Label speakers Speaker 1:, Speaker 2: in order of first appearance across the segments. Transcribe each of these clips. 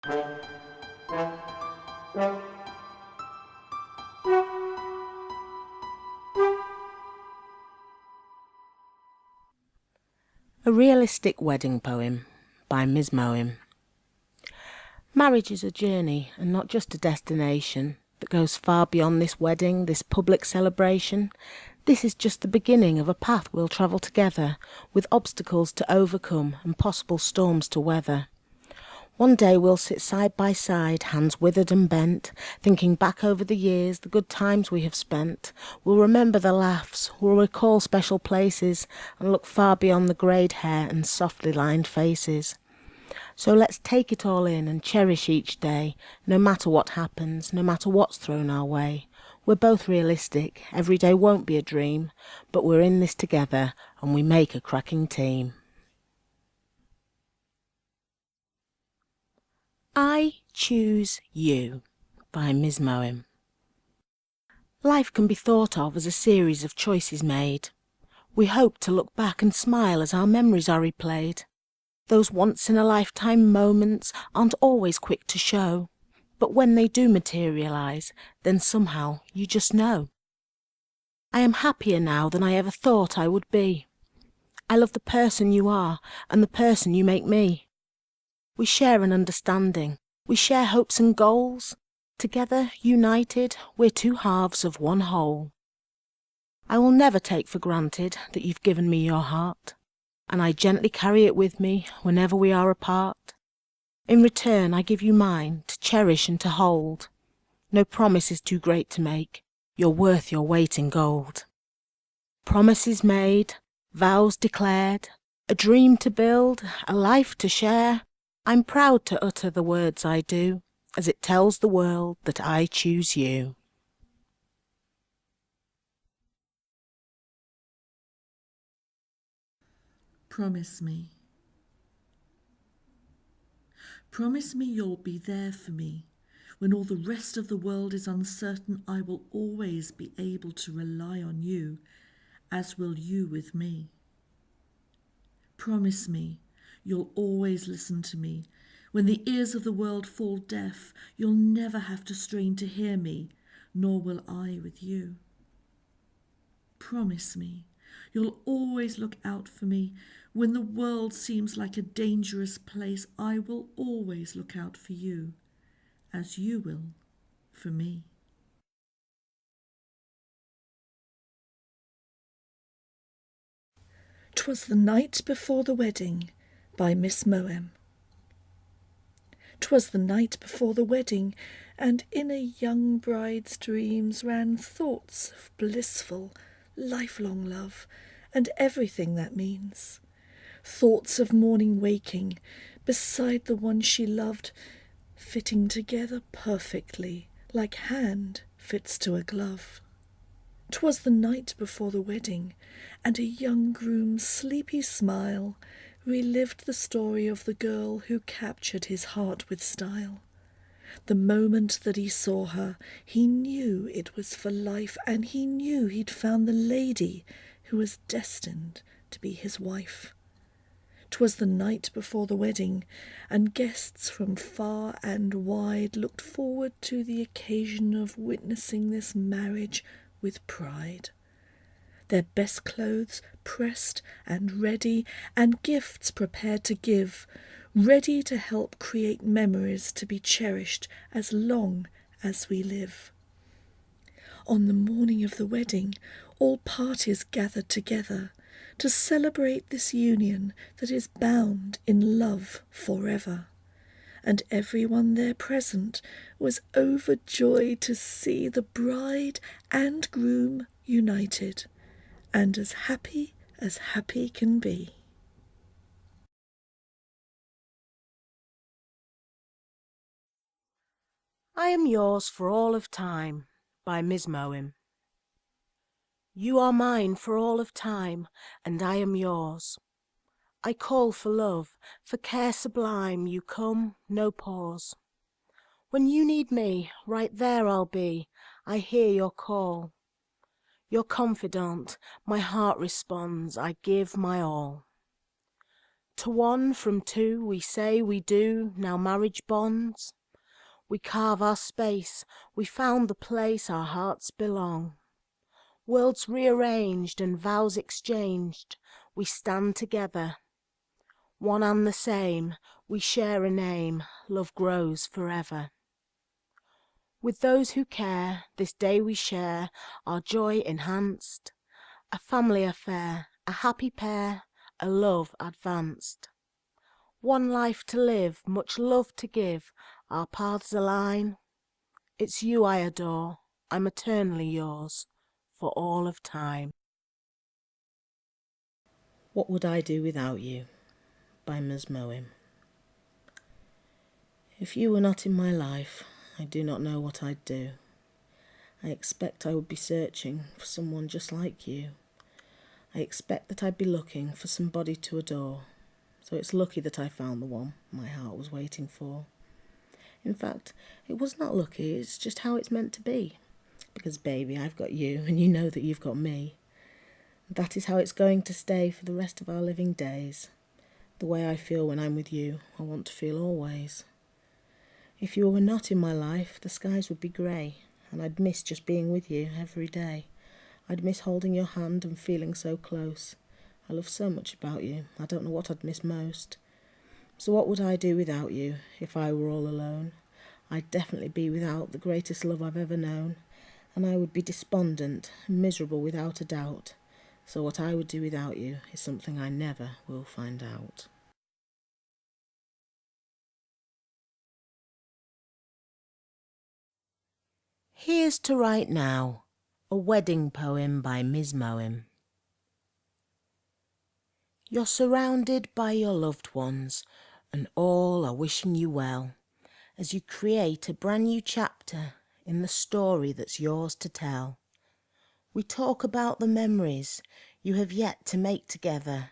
Speaker 1: A Realistic Wedding Poem by Ms Moem. Marriage is a journey and not just a destination that goes far beyond this wedding, this public celebration. This is just the beginning of a path we'll travel together, with obstacles to overcome and possible storms to weather. One day we'll sit side by side, hands withered and bent, thinking back over the years, the good times we have spent. We'll remember the laughs, we'll recall special places, and look far beyond the greyed hair and softly lined faces. So let's take it all in and cherish each day, no matter what happens, no matter what's thrown our way. We're both realistic, every day won't be a dream, but we're in this together and we make a cracking team. I Choose You by Ms Moem. Life can be thought of as a series of choices made. We hope to look back and smile as our memories are replayed. Those once-in-a-lifetime moments aren't always quick to show, but when they do materialise, then somehow you just know. I am happier now than I ever thought I would be. I love the person you are and the person you make me. We share an understanding, we share hopes and goals. Together, united, we're two halves of one whole. I will never take for granted that you've given me your heart, and I gently carry it with me whenever we are apart. In return, I give you mine to cherish and to hold. No promise is too great to make, you're worth your weight in gold. Promises made, vows declared, a dream to build, a life to share. I'm proud to utter the words I do, as it tells the world that I choose you.
Speaker 2: Promise me. Promise me you'll be there for me. When all the rest of the world is uncertain, I will always be able to rely on you, as will you with me. Promise me you'll always listen to me. When the ears of the world fall deaf, you'll never have to strain to hear me, nor will I with you. Promise me you'll always look out for me. When the world seems like a dangerous place, I will always look out for you, as you will for me.
Speaker 3: "'Twas the night before the wedding" by Ms Moem. 'Twas the night before the wedding, and in a young bride's dreams ran thoughts of blissful, lifelong love, and everything that means. Thoughts of morning waking beside the one she loved, fitting together perfectly, like hand fits to a glove. 'Twas the night before the wedding, and a young groom's sleepy smile relived the story of the girl who captured his heart with style. The moment that he saw her, he knew it was for life, and he knew he'd found the lady who was destined to be his wife. 'Twas the night before the wedding, and guests from far and wide looked forward to the occasion of witnessing this marriage with pride. Their best clothes pressed and ready, and gifts prepared to give, ready to help create memories to be cherished as long as we live. On the morning of the wedding, all parties gathered together to celebrate this union that is bound in love forever. And everyone there present was overjoyed to see the bride and groom united, and as happy can be.
Speaker 1: I Am Yours for All of Time by Ms Moem. You are mine for all of time, and I am yours. I call for love, for care sublime, you come, no pause. When you need me, right there I'll be, I hear your call. Your confidant, my heart responds, I give my all. To one from two we say we do now marriage bonds. We carve our space, we found the place our hearts belong. Worlds rearranged and vows exchanged, we stand together. One and the same, we share a name, love grows forever. With those who care, this day we share, our joy enhanced. A family affair, a happy pair, a love advanced. One life to live, much love to give, our paths align. It's you I adore, I'm eternally yours, for all of time. What Would I Do Without You? By Ms Moem. If you were not in my life, I do not know what I'd do. I expect I would be searching for someone just like you. I expect that I'd be looking for somebody to adore. So it's lucky that I found the one my heart was waiting for. In fact, it was not lucky, it's just how it's meant to be. Because baby, I've got you, and you know that you've got me. That is how it's going to stay for the rest of our living days. The way I feel when I'm with you, I want to feel always. If you were not in my life, the skies would be grey, and I'd miss just being with you every day. I'd miss holding your hand and feeling so close. I love so much about you, I don't know what I'd miss most. So what would I do without you, if I were all alone? I'd definitely be without the greatest love I've ever known, and I would be despondent and miserable without a doubt. So what I would do without you is something I never will find out. Here's to Right Now, a wedding poem by Ms Moem. You're surrounded by your loved ones, and all are wishing you well, as you create a brand new chapter in the story that's yours to tell. We talk about the memories you have yet to make together,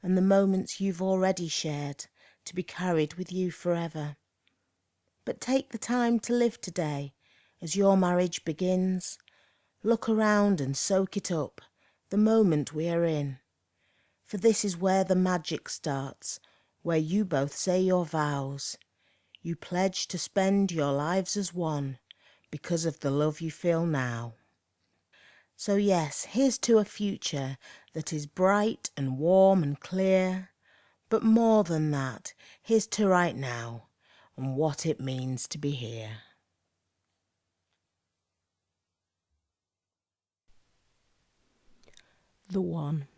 Speaker 1: and the moments you've already shared to be carried with you forever. But take the time to live today as your marriage begins. Look around and soak it up, the moment we are in. For this is where the magic starts, where you both say your vows. You pledge to spend your lives as one because of the love you feel now. So yes, here's to a future that is bright and warm and clear. But more than that, here's to right now and what it means to be here. The One,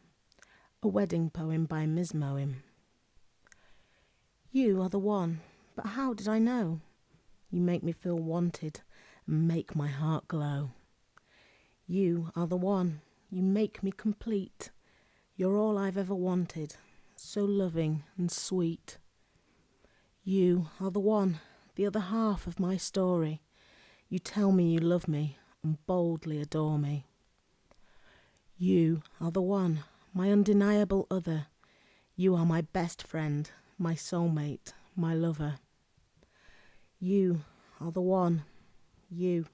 Speaker 1: a wedding poem by Ms Moem. You are the one, but how did I know? You make me feel wanted and make my heart glow. You are the one, you make me complete. You're all I've ever wanted, so loving and sweet. You are the one, the other half of my story. You tell me you love me and boldly adore me. You are the one, my undeniable other. You are my best friend, my soulmate, my lover. You are the one, you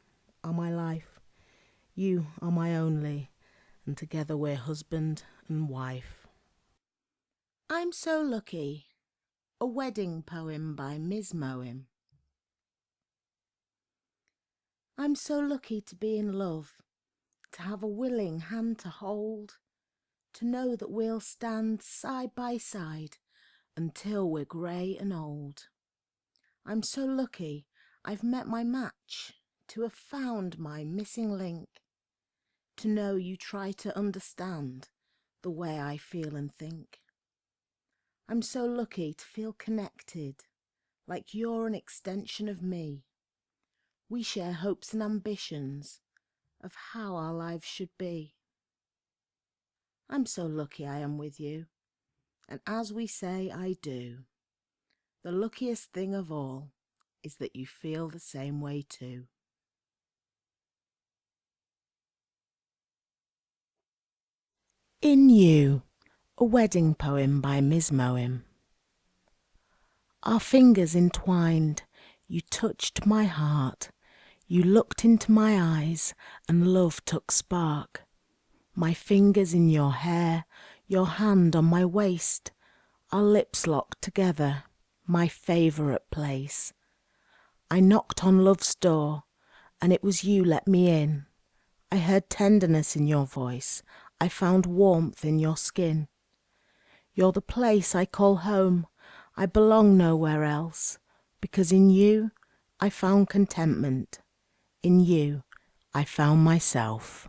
Speaker 1: are my life. You are my only, and together we're husband and wife. I'm So Lucky, a wedding poem by Ms Moem. I'm so lucky to be in love, to have a willing hand to hold, to know that we'll stand side by side until we're grey and old. I'm so lucky I've met my match, to have found my missing link, to know you try to understand the way I feel and think. I'm so lucky to feel connected, like you're an extension of me. We share hopes and ambitions of how our lives should be. I'm so lucky I am with you, and as we say, I do. The luckiest thing of all is that you feel the same way too. In You, a wedding poem by Ms Moem. Our fingers entwined, you touched my heart, you looked into my eyes, and love took spark. My fingers in your hair, your hand on my waist, our lips locked together, my favourite place. I knocked on love's door, and it was you let me in. I heard tenderness in your voice, I found warmth in your skin. You're the place I call home, I belong nowhere else, because in you I found contentment. In you I found myself.